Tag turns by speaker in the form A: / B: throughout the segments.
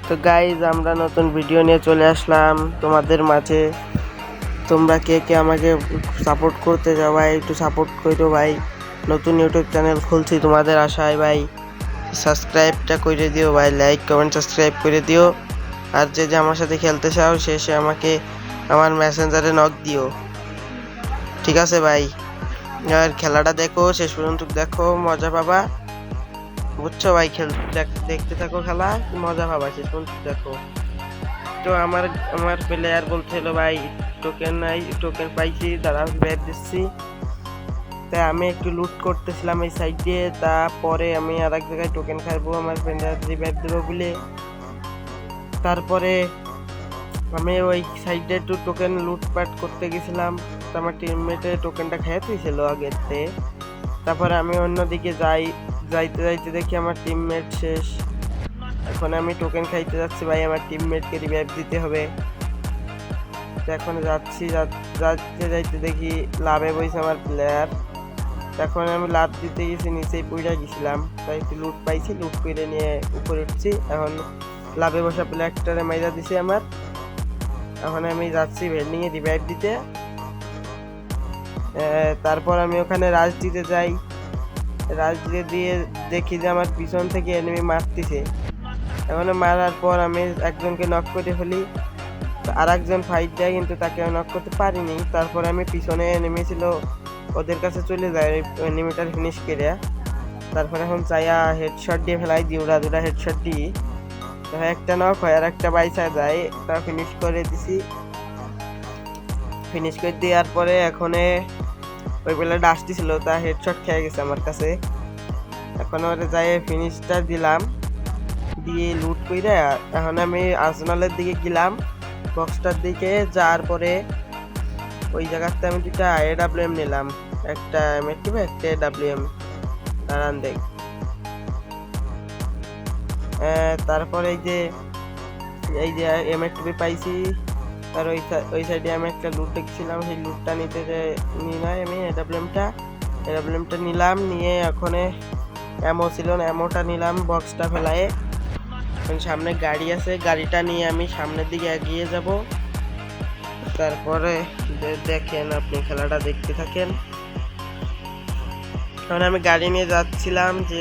A: তো গাইজ আমরা নতুন ভিডিও নিয়ে চলে আসলাম তোমাদের মাঝে। তোমরা কে কে আমাকে সাপোর্ট করতে যাও ভাই, একটু সাপোর্ট করো ভাই। নতুন ইউটিউব চ্যানেল খুলছি তোমাদের আশায় ভাই, সাবস্ক্রাইবটা করে দিও ভাই, লাইক কমেন্ট সাবস্ক্রাইব করে দিও। আর যে যে আমার সাথে খেলতে চাও সে আমাকে আমার মেসেঞ্জারে নক দিও, ঠিক আছে ভাই? আর খেলাটা দেখো, শেষ পর্যন্ত দেখো, মজা পাবা, বুঝছো ভাই? দেখতে থাকো, খেলা মজা পাবা, শেষ পর্যন্ত দেখো। তো আমার আমার প্লেয়ার বলছিল ভাই টোকেন নাই, টোকেন পাইছি, দাঁড়া ব্যাট দিচ্ছি। তাই আমি একটু লুট করতেছিলাম এই সাইড দিয়ে, তারপরে আমি আর এক জায়গায় টোকেন খাইবো আমার ফ্রেন্ডরা রিভাইভ দেবো বলে। তারপরে আমি ওই সাইডে একটু টোকেন লুটপাট করতে গেছিলাম, তো আমার টিমমেটে টোকেনটা খেয়েছিল আগেতে। তারপরে আমি অন্যদিকে যাইতে যাইতে দেখি আমার টিমমেট শেষ। এখন আমি টোকেন খাইতে যাচ্ছি ভাই, আমার টিমমেটকে রিভাইভ দিতে হবে। এখন যাইতে যাইতে দেখি লাভে বইছে আমার প্লেয়ার। এখন আমি লাভ দিতে গেছি, নিচেই পড়ে গেছিলাম, তাই একটু লুট পাইছি, লুট করে নিয়ে উপরে উঠছি। এখন লাভে বসা প্লেয়ারটারে মাইরা দিছে আমার। এখন আমি যাচ্ছি ভেন্ডিংয়ে রিভাইভ দিতে। তারপর আমি ওখানে রাজ দিতে যাই, রাজ দিয়ে দেখি যে আমার পিছন থেকে এনিমি মারতেছে। এখন মারার পর আমি একজনকে নক করে ফেলি, আর একজন ফাইট দেয় কিন্তু তাকে নক করতে পারিনি। তারপর আমি পিছনে এনিমি ছিল ওদের কাছে চলে যাই এনিমিটার ফিনিশ করে। তারপর এখন চাইয়া হেডশট দিয়ে ফেলাই, দুরা হেডশট দিই, একটা নক হয় আর একটা বাইসা যায়, তা ফিনিশ করে দিছি। ফিনিশ করে দেওয়ার পরে এখন ওই প্লেয়ারটা আসতেছিল, তা হেডশট খেয়ে গেছে আমার কাছে। এখন ওরে যাই ফিনিশটা দিলাম, দিয়ে লুট করে এখন আমি আর্সেনালের দিকে গেলাম, বক্সটার দিকে যাওয়ার পরে ওই জায়গাতে আমি দুটা AWM নিলাম, একটা এমএটিভ একটা AWM। দাঁড়ান দেখ। তারপরে এই যে এমএটিভ পাইছি, আর ওই সাইডে আমি একটা লুট দেখছিলাম, সেই লুটটা নিতে নিলাম আমি AWMটা নিলাম, নিয়ে এখন অ্যামো ছিল না, অ্যামোটা নিলাম, বক্সটা ফেলায়। সামনে গাড়ি আছে, গাড়িটা নিয়ে আমি সামনের দিকে এগিয়ে যাব। তারপরে দেখেন, আপনি খেলাটা দেখতে থাকেন। এখন আমি গাড়ি নিয়ে যাচ্ছিলাম, যে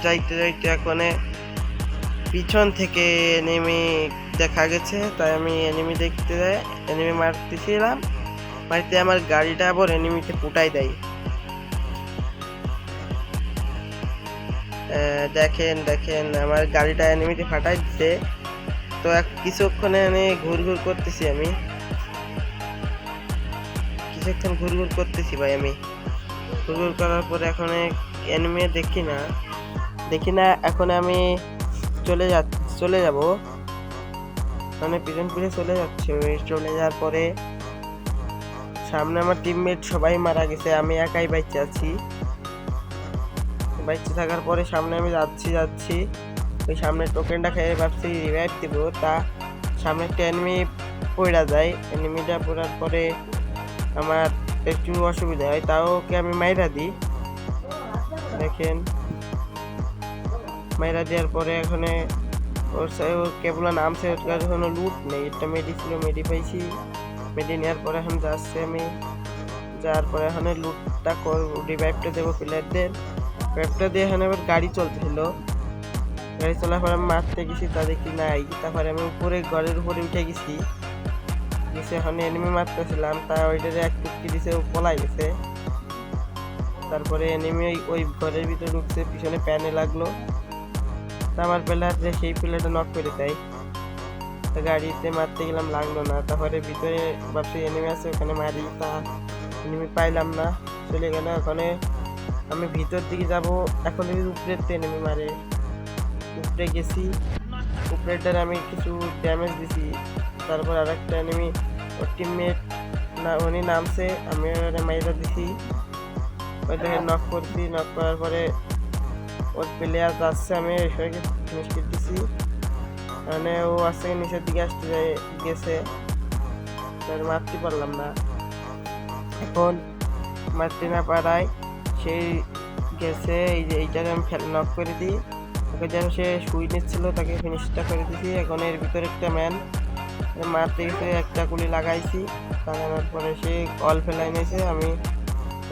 A: যাইতে যাইতে এখন পিছন থেকে এনিমি দেখা গেছে, তাই আমি এনিমি দেখতে যাই, এনিমি মারতেছিলাম, মারতে আমার গাড়িটা আবার এনিমিতে পুটাই দেয়। দেখেন আমার গাড়িটা এনিমিতে ফাটাই দিচ্ছে। তো কিছুক্ষণে আমি ঘুর করতেছি, আমি কিছুক্ষণ ঘুর করতেছি ভাই, আমি ঘুর করার পরে এখন এনিমি দেখি না। এখন আমি চলে যাব, মানে পিছন ফিরে চলে যাচ্ছে। চলে যাওয়ার পরে সামনে আমার টিমমেট সবাই মারা গেছে, আমি একাই বাইচে আছি। বাইচে থাকার পরে সামনে আমি যাচ্ছি, ওই সামনে টোকেনটা খেয়ে ভাবছি রিভাইভ দিব, তা সামনে একটা এনিমি পড়া যায়। এনিমিটা পড়ার পরে আমার একটু অসুবিধা হয়, তাও ওকে আমি মাইরা দিই। দেখেন, মাইরা দেওয়ার পরে এখন ওর কেবল নামছে, ওর কাছে কোনো লুট নেই, একটা মেডি ছিল, মেডি পাইছি। মেডি নেওয়ার পরে এখন যাচ্ছি আমি, যাওয়ার পরে এখন লুটটা রিভাইভটা দেবো প্লেয়ারদের। রিভাইভটা দিয়ে এখানে আবার গাড়ি চলতেছিল, গাড়ি চলার পরে আমি মারতে গেছি, তা দেখি নাই। তারপরে আমি ঘরের উপরে উঠে গেছি, এখন এনিমি মারতেছিলাম, তা ওইটারে এক টুকটি দিছে, ও পলাই গেছে। তারপরে এনিমি ওই ঘরের ভিতরে ঢুকছে, পিছনে প্যানে লাগলো, তা আমার প্লেয়ার সেই প্লেয়ারটা নক করে দেয়। গাড়িতে মারতে গেলাম, লাগলো না। তারপরে ভিতরে ভাবছি এনিমি আছে, ওখানে মারি, তা এনিমি পাইলাম না, চলে গেল। ওখানে আমি ভিতর দিকে যাব, এখন উপরের এনিমি মারে, উপরে গেছি, উপরেরটার আমি কিছু ড্যামেজ দিছি। তারপর আর একটা এনিমি, ওর টিমমেট না, উনি নামছে, আমি মাইরা দিছি, ওইটাকে নক করছি। নক করার পরে ওর প্লেয়ার যাচ্ছে, আমি সবাইকে ফিনিশ করে দিছি। মানে ও আসছে নিচের দিকে আসতে গেছে, মারতে পারলাম না। এখন মারতে না পারায় সেই গেছে, এই যে এইটাকে আমি নক করে দিই, ওকে যেন সে শুই নিচ্ছিল, তাকে ফিনিশটা করে দিয়েছি। এখন এর ভিতরে একটা ম্যান মারতে গেছে, একটা গুলি লাগাইছি, লাগানোর পরে সে কল ফেলাই নিয়েছে।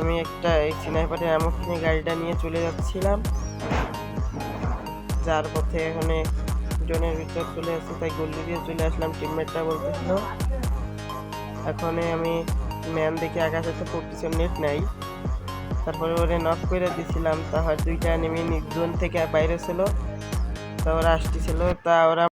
A: আমি একটা স্নাইপারে এমন কিনে গাড়িটা নিয়ে চলে যাচ্ছিলাম, যার পথে এখানে জনের ভিতর চলে আসছে, তাই গুলি দিয়ে চলে আসলাম। টিমমেটটা বলতেছিল এখন আমি ম্যান দেখে আকাশে তো পিছন নেট নাই, তারপরে ওরে নক করে দিছিলাম। তারপর দুইটা নেমে জোন থেকে বাইরে ছিল, তা ওরা আসতেছিল, তা ওরা